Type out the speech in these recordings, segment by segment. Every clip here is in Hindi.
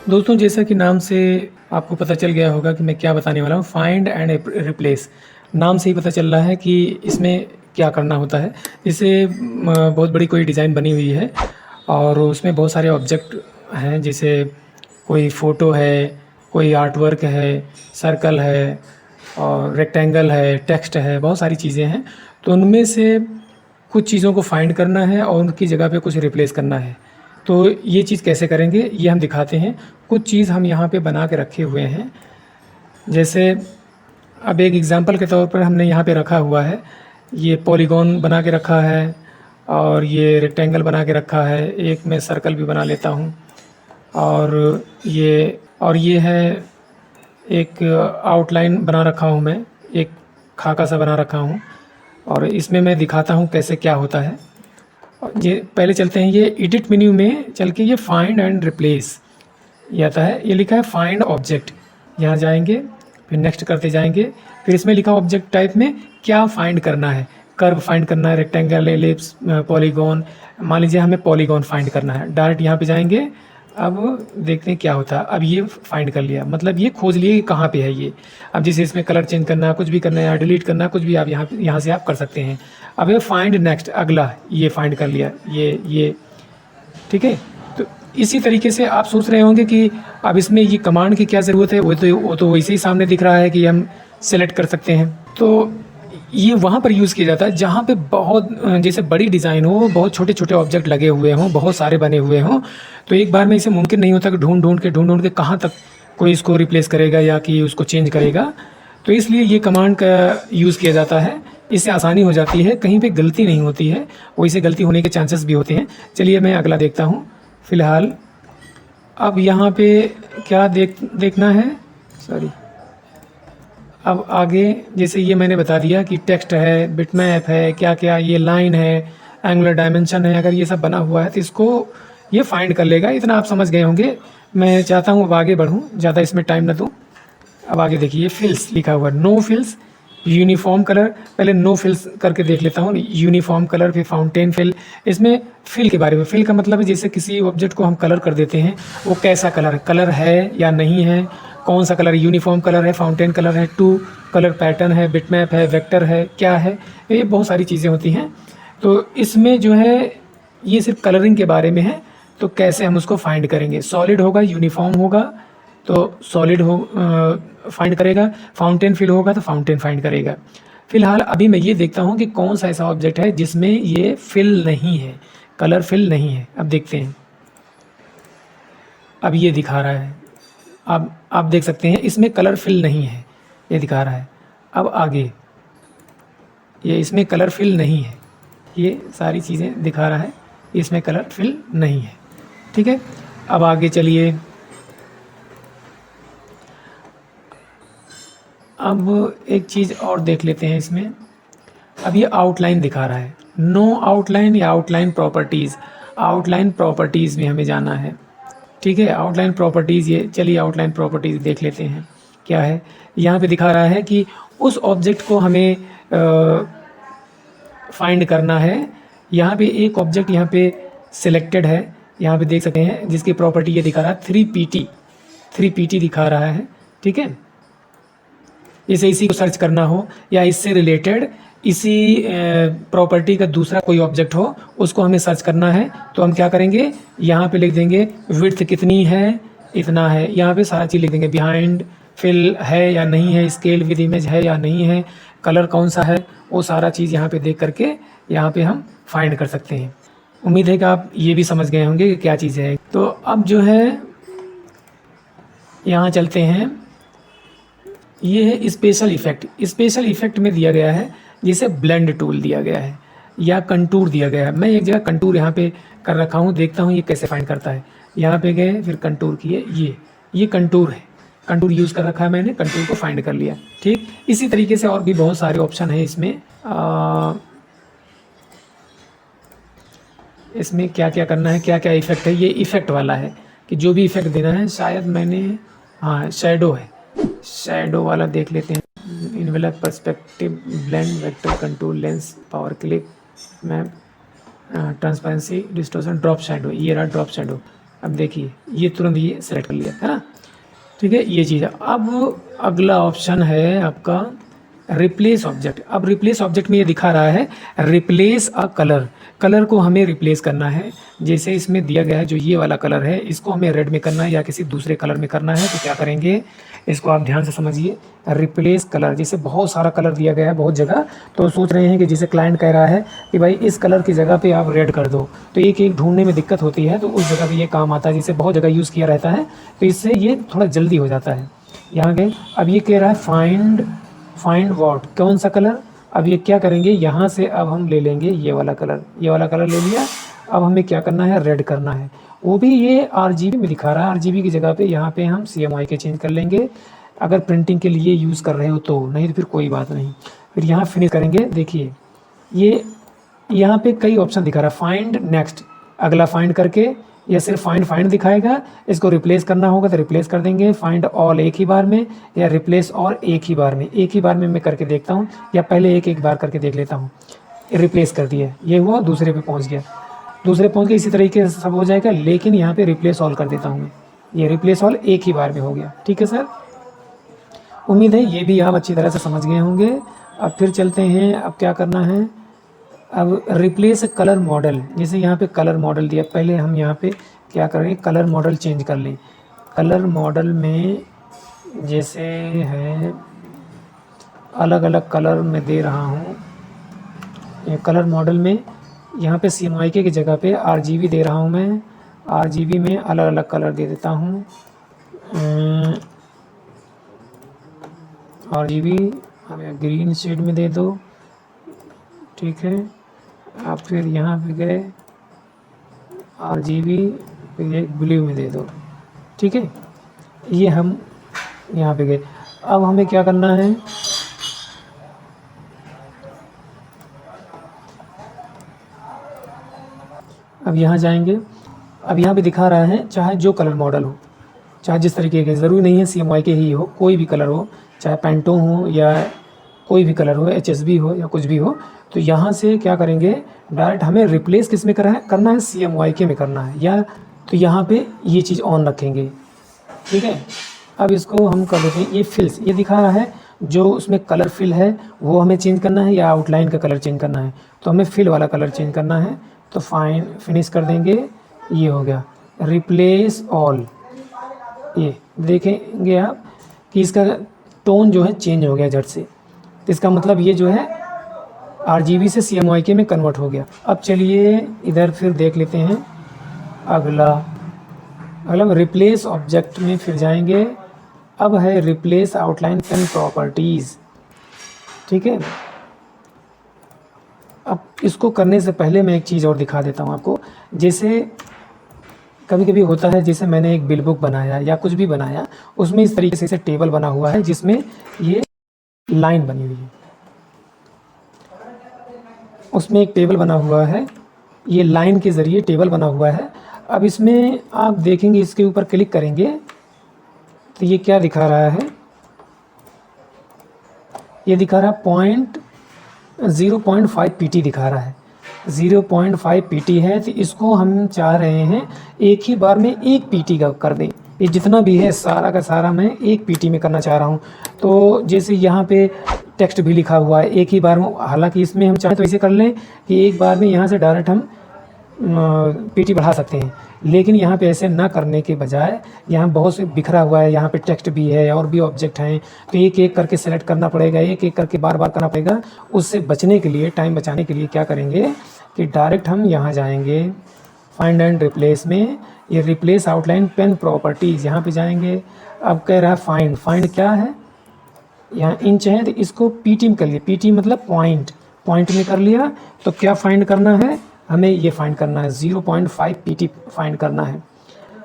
दोस्तों, जैसा कि नाम से आपको पता चल गया होगा कि मैं क्या बताने वाला हूँ। फाइंड एंड रिप्लेस नाम से ही पता चल रहा है कि इसमें क्या करना होता है। इसे बहुत बड़ी कोई डिज़ाइन बनी हुई है और उसमें बहुत सारे ऑब्जेक्ट हैं, जैसे कोई फ़ोटो है, कोई आर्ट वर्क है, सर्कल है और रेक्टेंगल है, टेक्स्ट है, बहुत सारी चीज़ें हैं। तो उनमें से कुछ चीज़ों को फाइंड करना है और उनकी जगह पे कुछ रिप्लेस करना है। तो ये चीज़ कैसे करेंगे ये हम दिखाते हैं। कुछ चीज़ हम यहाँ पे बना के रखे हुए हैं। जैसे अब एक एग्ज़ाम्पल के तौर पर हमने यहाँ पे रखा हुआ है, ये पॉलीगॉन बना के रखा है और ये रेक्टेंगल बना के रखा है। एक मैं सर्कल भी बना लेता हूँ और ये है एक आउटलाइन बना रखा हूँ मैं, एक खाका सा बना रखा हूँ और इसमें मैं दिखाता हूँ कैसे क्या होता है। ये पहले चलते हैं, ये एडिट मेन्यू में चल के ये फाइंड एंड रिप्लेस ये आता है। ये लिखा है फाइंड ऑब्जेक्ट, यहाँ जाएंगे फिर नेक्स्ट करते जाएंगे। फिर इसमें लिखा ऑब्जेक्ट टाइप में क्या फाइंड करना है। कर्व फाइंड करना है, रेक्टेंगल, एलिप्स, पॉलीगॉन। मान लीजिए हमें पॉलीगॉन फाइंड करना है। डायरेक्ट यहाँ पे जाएंगे। अब देखते हैं क्या होता है। अब ये फाइंड कर लिया, मतलब ये खोज लिए कि कहाँ पे है ये। अब जैसे इसमें कलर चेंज करना है, कुछ भी करना है या डिलीट करना है, कुछ भी आप यहाँ से आप कर सकते हैं। अब ये फाइंड नेक्स्ट, अगला ये फाइंड कर लिया, ये ठीक है। तो इसी तरीके से आप सोच रहे होंगे कि अब इसमें ये कमांड की क्या ज़रूरत है, वो तो वैसे ही सामने दिख रहा है कि हम सेलेक्ट कर सकते हैं। तो ये वहाँ पर यूज़ किया जाता है जहाँ पे बहुत जैसे बड़ी डिज़ाइन हो, बहुत छोटे छोटे ऑब्जेक्ट लगे हुए हों, बहुत सारे बने हुए हों। तो एक बार में इसे मुमकिन नहीं होता कि ढूंढ के कहाँ तक कोई इसको रिप्लेस करेगा या कि उसको चेंज करेगा। तो इसलिए ये कमांड का यूज़ किया जाता है। इससे आसानी हो जाती है, कहीं पे गलती नहीं होती है, वैसे गलती होने के चांसेस भी होते हैं। चलिए मैं अगला देखता हूँ फ़िलहाल। अब यहाँ पे क्या देखना है, सॉरी। अब आगे जैसे ये मैंने बता दिया कि टेक्स्ट है, बिटमैप है, क्या क्या ये लाइन है, एंगुलर डायमेंशन है। अगर ये सब बना हुआ है तो इसको ये फाइंड कर लेगा। इतना आप समझ गए होंगे। मैं चाहता हूँ अब आगे बढ़ूँ, ज़्यादा इसमें टाइम न दूँ। अब आगे देखिए फिल्स लिखा हुआ है, नो फिल्स, यूनिफॉर्म कलर। पहले नो फिल्स करके देख लेता हूँ, यूनिफॉर्म कलर, फिर फाउंटेन फिल। इसमें फिल के बारे में, फिल का मतलब है जैसे किसी ऑब्जेक्ट को हम कलर कर देते हैं, वो कैसा कलर है या नहीं है, कौन सा कलर, यूनिफॉर्म कलर है, फाउंटेन कलर है, टू कलर पैटर्न है, बिटमैप है, वेक्टर है, क्या है। ये बहुत सारी चीज़ें होती हैं। तो इसमें जो है ये सिर्फ कलरिंग के बारे में है। तो कैसे हम उसको फाइंड करेंगे, सॉलिड होगा, यूनिफॉर्म होगा तो सॉलिड हो फाइंड करेगा, फाउंटेन फिल होगा तो फाउंटेन फाइंड करेगा। फिलहाल अभी मैं ये देखता हूँ कि कौन सा ऐसा ऑब्जेक्ट है जिसमें ये फिल नहीं है, कलर फिल नहीं है। अब देखते हैं, अब ये दिखा रहा है। अब आप देख सकते हैं इसमें कलर फिल नहीं है, ये दिखा रहा है। अब आगे ये इसमें कलर फिल नहीं है, ये सारी चीज़ें दिखा रहा है, इसमें कलर फिल नहीं है। ठीक है, अब आगे चलिए। अब एक चीज़ और देख लेते हैं इसमें। अब ये आउटलाइन दिखा रहा है, नो आउटलाइन या आउटलाइन प्रॉपर्टीज़। आउटलाइन प्रॉपर्टीज़ में हमें जाना है। ठीक है, आउटलाइन प्रॉपर्टीज़, ये चलिए आउटलाइन प्रॉपर्टीज़ देख लेते हैं क्या है। यहाँ पे दिखा रहा है कि उस ऑब्जेक्ट को हमें फाइंड करना है। यहाँ पे एक ऑब्जेक्ट यहाँ पे सिलेक्टेड है, यहाँ पे देख सकते हैं, जिसकी प्रॉपर्टी ये दिखा रहा है 3PT दिखा रहा है। ठीक है, जैसे इसी को सर्च करना हो या इससे रिलेटेड इसी प्रॉपर्टी का दूसरा कोई ऑब्जेक्ट हो, उसको हमें सर्च करना है। तो हम क्या करेंगे, यहाँ पे लिख देंगे विड्थ कितनी है, इतना है। यहाँ पे सारा चीज़ लिख देंगे, बिहाइंड फिल है या नहीं है, स्केल विद इमेज है या नहीं है, कलर कौन सा है, वो सारा चीज़ यहाँ पे देख करके यहाँ पे हम फाइंड कर सकते हैं। उम्मीद है कि आप ये भी समझ गए होंगे कि क्या चीज़ है। तो अब जो है यहाँ चलते हैं, ये है स्पेशल इफ़ेक्ट। स्पेशल इफ़ेक्ट में दिया गया है जिसे ब्लेंड टूल दिया गया है या कंटूर दिया गया है। मैं एक जगह कंटूर यहाँ पे कर रखा हूँ, देखता हूँ ये कैसे फाइंड करता है। यहाँ पे गए फिर कंटूर किए, ये कंटूर है, कंटूर यूज़ कर रखा है मैंने, कंटूर को फाइंड कर लिया। ठीक, इसी तरीके से और भी बहुत सारे ऑप्शन है इसमें। इसमें क्या क्या करना है, क्या क्या इफ़ेक्ट है। ये इफ़ेक्ट वाला है कि जो भी इफ़ेक्ट देना है, शायद मैंने, हाँ शैडो है, शैडो वाला देख लेते हैं। Envelope, perspective, blend, vector, contour, lens, power click, map, transparency, distortion, drop shadow. ये रहा ड्रॉप शैडो। अब देखिए ये तुरंत ये सेलेक्ट कर लिया है ना, ठीक है, ये चीज़ है। अब अगला ऑप्शन है आपका रिप्लेस ऑब्जेक्ट। अब रिप्लेस ऑब्जेक्ट में ये दिखा रहा है रिप्लेस अ कलर, कलर को हमें रिप्लेस करना है। जैसे इसमें दिया गया है जो ये वाला कलर है, इसको हमें रेड में करना है या किसी दूसरे कलर में करना है, तो क्या करेंगे, इसको आप ध्यान से समझिए। रिप्लेस कलर, जैसे बहुत सारा कलर दिया गया है बहुत जगह, तो सोच रहे हैं कि जैसे क्लाइंट कह रहा है कि भाई इस कलर की जगह पे आप रेड कर दो, तो एक एक ढूंढने में दिक्कत होती है, तो उस जगह पे ये काम आता है, जिसे बहुत जगह यूज़ किया रहता है, तो इससे ये थोड़ा जल्दी हो जाता है। यहाँ गए, अब ये कह रहा है फाइंड वॉट, कौन सा कलर। अब ये क्या करेंगे, यहाँ से अब हम ले लेंगे ये वाला कलर, ये वाला कलर ले लिया। अब हमें क्या करना है, रेड करना है, वो भी ये RGB में दिखा रहा है। RGB की जगह पे यहाँ पे हम CMYK चेंज कर लेंगे, अगर प्रिंटिंग के लिए यूज़ कर रहे हो तो, नहीं तो फिर कोई बात नहीं। फिर यहाँ फिनिश करेंगे। देखिए ये यहाँ पे कई ऑप्शन दिखा रहा है, फाइंड नेक्स्ट, अगला फाइंड करके, या सिर्फ फाइंड दिखाएगा। इसको रिप्लेस करना होगा तो रिप्लेस कर देंगे, फाइंड ऑल एक ही बार में, या रिप्लेस ऑल एक ही बार में। एक ही बार में मैं करके देखता हूँ, या पहले एक बार करके देख लेता हूँ। रिप्लेस कर दिया, ये हुआ, दूसरे पे पहुँच गया, दूसरे पहुँच गया, इसी तरीके से सब हो जाएगा। लेकिन यहाँ पे रिप्लेस ऑल कर देता हूँ मैं, ये रिप्लेस ऑल एक ही बार में हो गया। ठीक है सर, उम्मीद है ये भी आप अच्छी तरह से समझ गए होंगे। अब फिर चलते हैं, अब क्या करना है, अब रिप्लेस कलर मॉडल। जैसे यहाँ पे कलर मॉडल दिया, पहले हम यहाँ पे क्या करें, कलर मॉडल चेंज कर लें। कलर मॉडल में जैसे है अलग अलग कलर में दे रहा हूँ, ये कलर मॉडल में यहाँ पे CMYK की जगह पे RGB दे रहा हूँ मैं। RGB में अलग अलग कलर दे देता हूँ। RGB हमें ग्रीन शेड में दे दो, ठीक है। आप फिर यहाँ पे गए RGB, फिर एक ब्लू में दे दो, ठीक है। ये हम यहाँ पे गए। अब हमें क्या करना है, अब यहाँ जाएंगे। अब यहाँ पे दिखा रहा है चाहे जो कलर मॉडल हो, चाहे जिस तरीके के, ज़रूरी नहीं है CMYK ही हो, कोई भी कलर हो, चाहे पैंटो हो या कोई भी कलर हो, HSB हो या कुछ भी हो। तो यहाँ से क्या करेंगे, डायरेक्ट हमें रिप्लेस किस में करना है, CMYK में करना है, या तो यहाँ पे ये चीज़ ऑन रखेंगे, ठीक है। अब इसको हम कर देते हैं, ये फिल्स, ये दिखा रहा है जो उसमें कलर फिल है वो हमें चेंज करना है, या आउटलाइन का कलर चेंज करना है, तो हमें फिल वाला कलर चेंज करना है। तो फिनिश कर देंगे, ये हो गया रिप्लेस ऑल। ये देखेंगे आप कि इसका टोन जो है चेंज हो गया झट से, तो इसका मतलब ये जो है RGB से CMYK में कन्वर्ट हो गया। अब चलिए इधर फिर देख लेते हैं अगला रिप्लेस ऑब्जेक्ट में फिर जाएंगे। अब है रिप्लेस आउटलाइन पेन प्रॉपर्टीज़, ठीक है। अब इसको करने से पहले मैं एक चीज़ और दिखा देता हूँ आपको। जैसे कभी कभी होता है, जैसे मैंने एक बिल बुक बनाया या कुछ भी बनाया, उसमें इस तरीके से टेबल बना हुआ है जिसमें ये लाइन बनी हुई है, उसमें एक टेबल बना हुआ है, ये लाइन के ज़रिए टेबल बना हुआ है। अब इसमें आप देखेंगे, इसके ऊपर क्लिक करेंगे तो ये क्या दिखा रहा है, ये दिखा रहा है 0.5 PT दिखा रहा है, 0.5 PT है। तो इसको हम चाह रहे हैं एक ही बार में 1 PT का कर दें। ये जितना भी है सारा का सारा मैं 1 PT में करना चाह रहा हूँ। तो जैसे यहाँ पे टेक्स्ट भी लिखा हुआ है एक ही बार में, हालांकि इसमें हम चाहें तो ऐसे कर लें कि एक बार में यहाँ से डायरेक्ट हम PT बढ़ा सकते हैं, लेकिन यहाँ पे ऐसे ना करने के बजाय यहाँ बहुत से बिखरा हुआ है, यहाँ पे टेक्स्ट भी है और भी ऑब्जेक्ट हैं, तो एक एक करके सेलेक्ट करना पड़ेगा, एक एक करके बार बार करना पड़ेगा। उससे बचने के लिए, टाइम बचाने के लिए क्या करेंगे कि डायरेक्ट हम यहाँ जाएंगे फाइंड एंड रिप्लेस में, ये रिप्लेस आउटलाइन पेन प्रॉपर्टीज़, यहाँ पे जाएंगे। अब कह रहा है फाइंड क्या है, यहाँ इंच है तो इसको PT में कर लिया, PT मतलब पॉइंट में कर लिया। तो क्या फाइंड करना है हमें, ये फाइंड करना है 0.5 PT फाइंड करना है।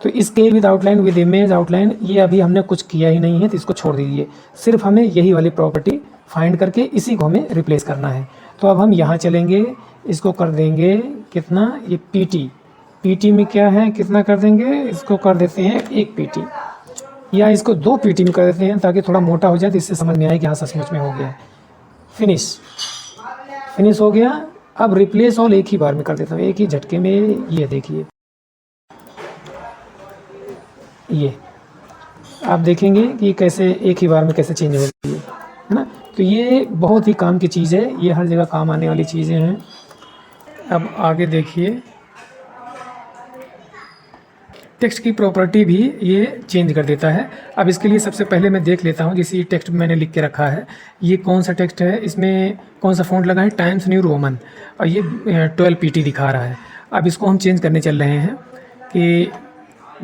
तो scale with outline with image outline, ये अभी हमने कुछ किया ही नहीं है तो इसको छोड़ दीजिए, सिर्फ हमें यही वाली प्रॉपर्टी फाइंड करके इसी को हमें रिप्लेस करना है। तो अब हम यहाँ चलेंगे, इसको कर देंगे कितना, ये PT में क्या है, कितना कर देंगे, इसको कर देते हैं 1 PT, या इसको 2 PT में कर देते हैं ताकि थोड़ा मोटा हो जाए, तो इससे समझ में आए कि हाँ सचमुच में हो गया है। फिनिश हो गया। अब रिप्लेस ऑल एक ही बार में कर देता हूँ, एक ही झटके में। ये देखिए ये आप देखेंगे कि कैसे एक ही बार में कैसे चेंज हो गई है ना। तो ये बहुत ही काम की चीज़ है, ये हर जगह काम आने वाली चीज़ें हैं। अब आगे देखिए, टेक्स्ट की प्रॉपर्टी भी ये चेंज कर देता है। अब इसके लिए सबसे पहले मैं देख लेता हूँ, जैसे ये टेक्स्ट मैंने लिख के रखा है, ये कौन सा टेक्स्ट है, इसमें कौन सा फ़ॉन्ट लगा है, टाइम्स न्यू रोमन, और ये 12 पीटी दिखा रहा है। अब इसको हम चेंज करने चल रहे हैं कि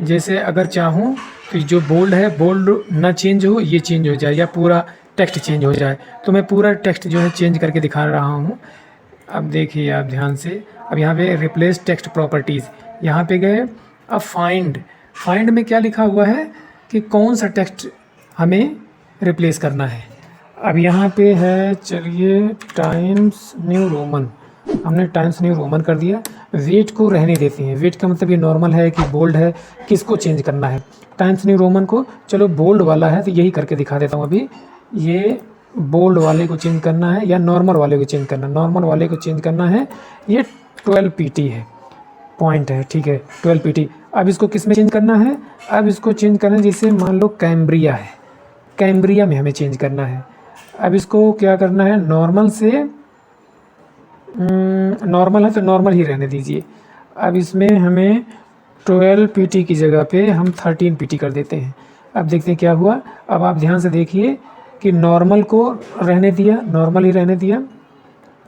जैसे अगर चाहूँ तो जो बोल्ड है, बोल्ड ना चेंज हो, ये चेंज हो जाए, या पूरा टेक्स्ट चेंज हो जाए। तो मैं पूरा टेक्स्ट जो है चेंज करके दिखा रहा हूँ। अब देखिए आप ध्यान से, अब यहाँ पे रिप्लेस टेक्स्ट प्रॉपर्टीज़, यहाँ पे गए। अब फाइंड में क्या लिखा हुआ है कि कौन सा टेक्स्ट हमें रिप्लेस करना है। अब यहाँ पे है, चलिए टाइम्स न्यू रोमन, हमने टाइम्स न्यू रोमन कर दिया। वेट को रहने देते हैं, वेट का मतलब ये नॉर्मल है कि बोल्ड है, किसको चेंज करना है, टाइम्स न्यू रोमन को। चलो बोल्ड वाला है तो यही करके दिखा देता हूँ अभी। ये बोल्ड वाले को चेंज करना है या नॉर्मल वाले को चेंज करना है, नॉर्मल वाले को चेंज करना है। ये 12 पीटी है, पॉइंट है, ठीक है, 12 पीटी। अब इसको किस में चेंज करना है, अब इसको चेंज करना है, जैसे मान लो कैम्ब्रिया है, कैम्ब्रिया में हमें चेंज करना है। अब इसको क्या करना है, नॉर्मल से, नॉर्मल है तो नॉर्मल ही रहने दीजिए। अब इसमें हमें 12 पीटी की जगह पे हम 13 पीटी कर देते हैं। अब देखते हैं क्या हुआ। अब आप ध्यान से देखिए कि नॉर्मल को रहने दिया, नॉर्मल ही रहने दिया,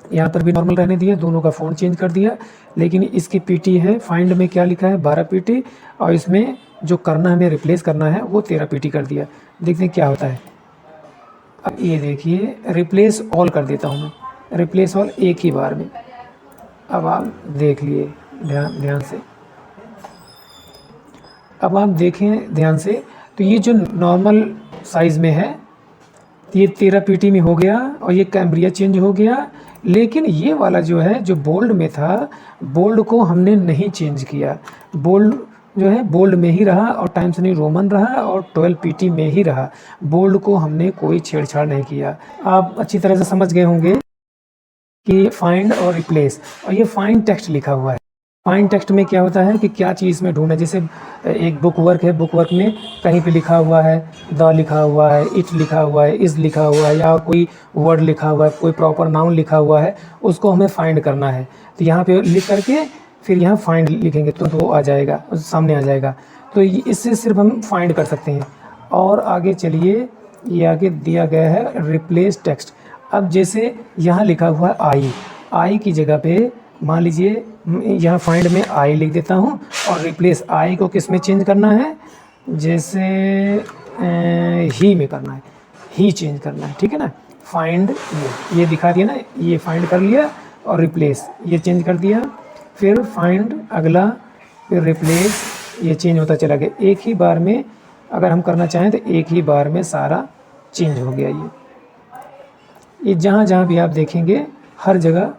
यहाँ पर भी नॉर्मल रहने दिया, दोनों का फ़ॉन्ट चेंज कर दिया। लेकिन इसकी पीटी है, फाइंड में क्या लिखा है 12 पीटी, और इसमें जो करना है, हमें रिप्लेस करना है, वो 13 पीटी कर दिया। देखते हैं क्या होता है। अब ये देखिए, रिप्लेस ऑल कर देता हूँ मैं, रिप्लेस ऑल एक ही बार में। अब आप देख लिए ध्यान से, अब आप देखें ध्यान से, तो ये जो नॉर्मल साइज़ में है ये 13 पीटी में हो गया, और ये कैम्ब्रिया चेंज हो गया। लेकिन ये वाला जो है, जो बोल्ड में था, बोल्ड को हमने नहीं चेंज किया, बोल्ड जो है बोल्ड में ही रहा, और टाइम्स न्यू रोमन रहा, और 12 पीटी में ही रहा। बोल्ड को हमने कोई छेड़छाड़ नहीं किया। आप अच्छी तरह से समझ गए होंगे कि फाइंड और रिप्लेस, और ये फाइंड टेक्स्ट लिखा हुआ है। फाइंड टेक्स्ट में क्या होता है कि क्या चीज़ में ढूंढना, जैसे एक बुक वर्क है, बुक वर्क में कहीं पे लिखा हुआ है द लिखा हुआ है, इट लिखा हुआ है, इज़ लिखा हुआ है, या कोई वर्ड लिखा हुआ है, कोई प्रॉपर नाउन लिखा हुआ है, उसको हमें फाइंड करना है। तो यहाँ पे लिख करके फिर यहाँ फाइंड लिखेंगे तो वो आ जाएगा, सामने आ जाएगा। तो इससे सिर्फ हम फाइंड कर सकते हैं। और आगे चलिए, ये आगे दिया गया है रिप्लेस टेक्स्ट। अब जैसे यहाँ लिखा हुआ है आई की जगह पे मान लीजिए यहाँ फाइंड में आई लिख देता हूँ, और रिप्लेस आई को किस में चेंज करना है, जैसे ही में करना है, ही चेंज करना है, ठीक है ना। फाइंड ये दिखा दिया ना, ये फाइंड कर लिया, और रिप्लेस ये चेंज कर दिया, फिर फाइंड अगला, फिर रिप्लेस, ये चेंज होता चला गया। एक ही बार में अगर हम करना चाहें तो एक ही बार में सारा चेंज हो गया। ये जहाँ जहाँ भी आप देखेंगे हर जगह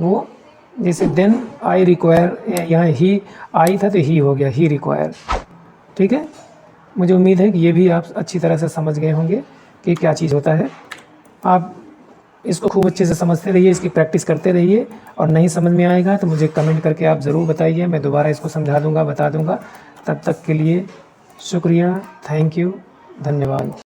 वो, जैसे देन आई रिक्वायर, यहाँ ही आई था तो ही हो गया, ही रिक्वायर, ठीक है। मुझे उम्मीद है कि ये भी आप अच्छी तरह से समझ गए होंगे कि क्या चीज़ होता है। आप इसको खूब अच्छे से समझते रहिए, इसकी प्रैक्टिस करते रहिए, और नहीं समझ में आएगा तो मुझे कमेंट करके आप ज़रूर बताइए, मैं दोबारा इसको समझा दूँगा, बता दूँगा। तब तक के लिए शुक्रिया, थैंक यू, धन्यवाद।